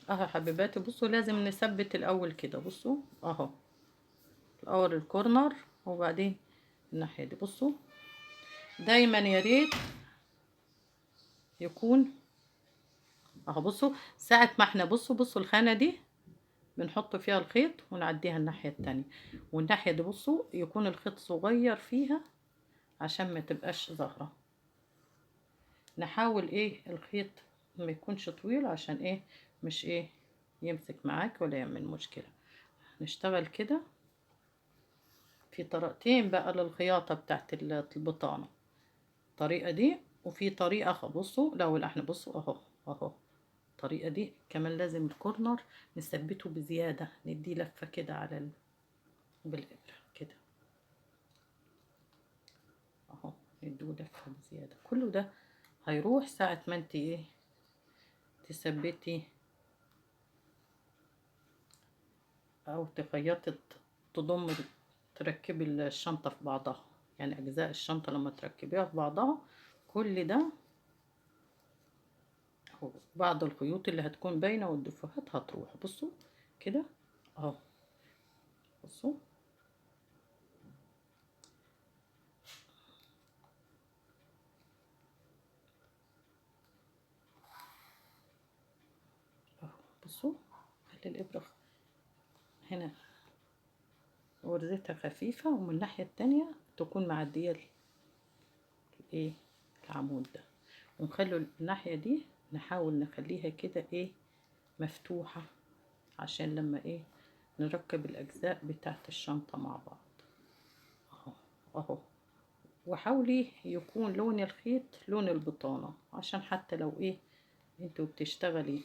اهو يا حبيباتي، بصوا لازم نثبت الاول كده. بصوا اهو الاول الكورنر وبعدين الناحيه دي. بصوا دايما يا ريت يكون اهو. بصوا ساعه ما احنا بصوا الخانه دي بنحط فيها الخيط ونعديها الناحيه التانية، والناحيه دي بصوا يكون الخيط صغير فيها عشان ما تبقاش ظاهره. نحاول ايه الخيط ما يكونش طويل عشان ايه مش ايه يمسك معاك ولا يعمل مشكله. نشتغل كده في طريقتين بقى للخياطة بتاعت البطانة. الطريقة دي وفي طريقة بصوا لو احنا بصوا اهو اهو الطريقة دي كمان لازم الكورنر نثبته بزيادة، ندي لفة كده على بالإبرة كده اهو، نديه لفة بزيادة. كله ده هيروح ساعة ما انت ايه تثبتي او تخيطي تضم تركبي الشنطة في بعضها. يعني اجزاء الشنطة لما تركبيها في بعضها كل ده اهو، بعض الخيوط اللي هتكون باينة والدفوهات هتروح. بصوا كده اهو. بصوا اهو. بصوا خلي الابرة هنا غرزتها خفيفة، ومن الناحية التانية تكون معدية ايه العمود ده، ونخلي الناحية دي نحاول نخليها كده ايه مفتوحة عشان لما ايه نركب الاجزاء بتاعت الشنطة مع بعض اهو اهو. وحاولي يكون لون الخيط لون البطانة عشان حتى لو ايه انتوا بتشتغلي